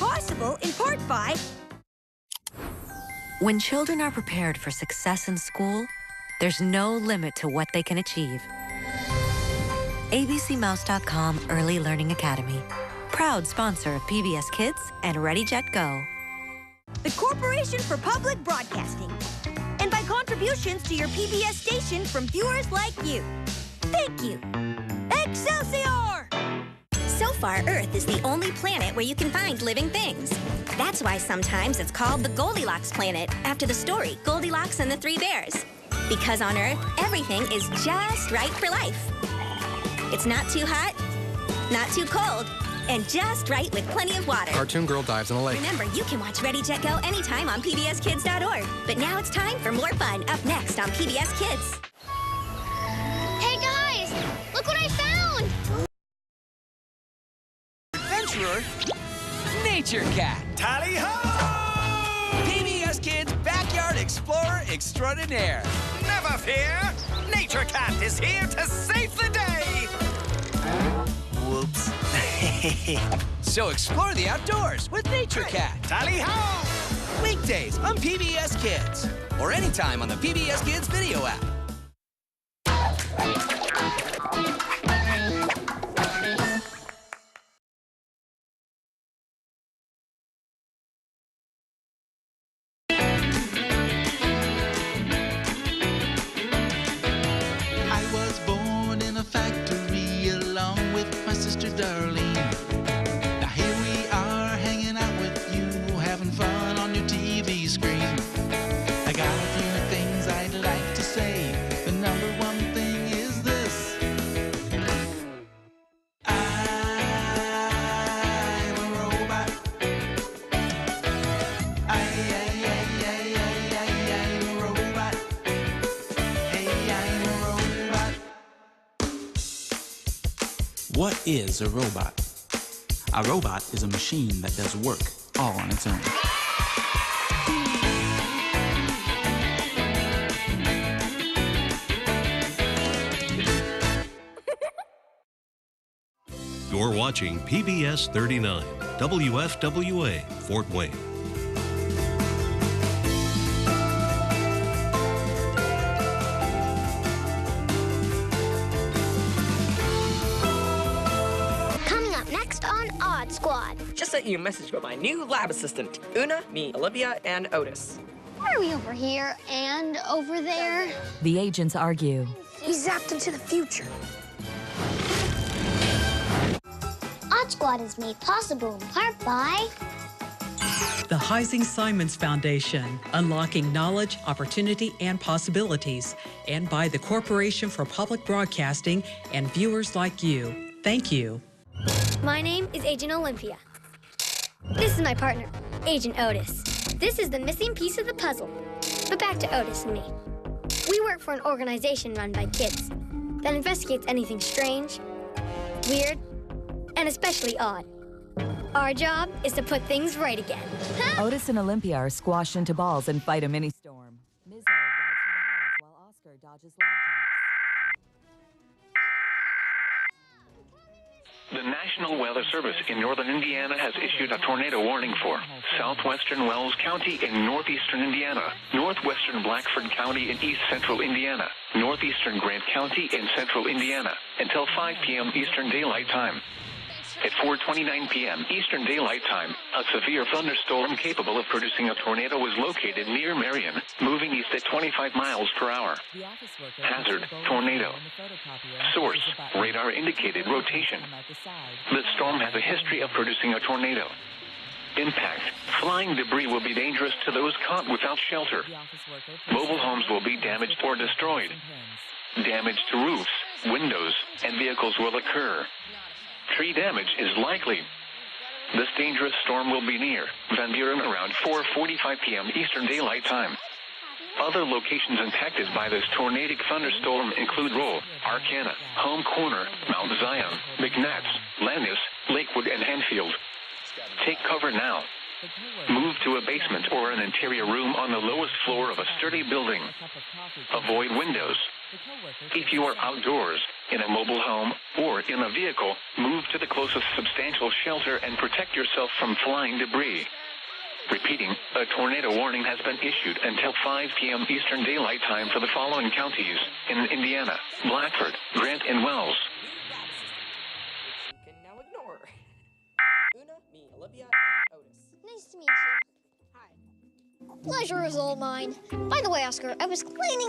possible in part by... When children are prepared for success in school, there's no limit to what they can achieve. ABCMouse.com Early Learning Academy. Proud sponsor of PBS Kids and Ready, Jet, Go. The Corporation for Public Broadcasting. And by contributions to your PBS station from viewers like you. Thank you. Excelsior! So far, Earth is the only planet where you can find living things. That's why sometimes it's called the Goldilocks planet, after the story Goldilocks and the Three Bears. Because on Earth, everything is just right for life. It's not too hot, not too cold, and just right with plenty of water. Cartoon girl dives in a lake. Remember, you can watch Ready, Jet, Go anytime on pbskids.org. But now it's time for more fun up next on PBS Kids. Hey guys, look what I found! Adventurer, Nature Cat. Tally-ho! PBS Kids Backyard Explorer Extraordinaire. Never fear! Nature Cat is here to save the day! Whoops. So explore the outdoors with Nature Cat. Tally-ho! Weekdays on PBS Kids. Or anytime on the PBS Kids video app. Darling, now here we are hanging out with you, having fun on your TV screen. I got a few things I'd like to say. The number one thing is this: I'm a robot. I'm a robot. Hey, I'm a robot. What is a robot? A robot is a machine that does work all on its own. You're watching PBS 39, WFWA, Fort Wayne. Squad. Just sent you a message about my new lab assistant, Una, me, Olivia, and Otis. Why are we over here and over there? The agents argue. We zapped into the future. Odd Squad is made possible in part by the Heising-Simons Foundation, unlocking knowledge, opportunity, and possibilities, and by the Corporation for Public Broadcasting and viewers like you. Thank you. My name is Agent Olympia. This is my partner, Agent Otis. This is the missing piece of the puzzle. But back to Otis and me. We work for an organization run by kids that investigates anything strange, weird, and especially odd. Our job is to put things right again. Otis and Olympia are squashed into balls and fight a mini-storm. Mizzo rides through the halls while Oscar dodges lab techs. The National Weather Service in northern Indiana has issued a tornado warning for southwestern Wells County in northeastern Indiana, northwestern Blackford County in east central Indiana, northeastern Grant County in central Indiana, until 5 p.m. Eastern Daylight Time. At 4:29 p.m. Eastern Daylight Time, a severe thunderstorm capable of producing a tornado was located near Marion, moving east at 25 miles per hour. Hazard, tornado. Source, radar indicated rotation. The storm has a history of producing a tornado. Impact, flying debris will be dangerous to those caught without shelter. Mobile homes will be damaged or destroyed. Damage to roofs, windows, and vehicles will occur. Tree damage is likely. This dangerous storm will be near Van Buren around 4:45 p.m. Eastern Daylight Time. Other locations impacted by this tornadic thunderstorm include Roll, Arcana, Home Corner, Mount Zion, McNabbs, Landis, Lakewood, and Hanfield. Take cover now. Move to a basement or an interior room on the lowest floor of a sturdy building. Avoid windows. If you are outdoors, in a mobile home, or in a vehicle, move to the closest substantial shelter and protect yourself from flying debris. Repeating, a tornado warning has been issued until 5 p.m. Eastern Daylight Time for the following counties in Indiana: Blackford, Grant, and Wells. You can now ignore. Una, me, Olivia, and Otis. Nice to meet you. Hi. Pleasure is all mine. By the way, Oscar, I was cleaning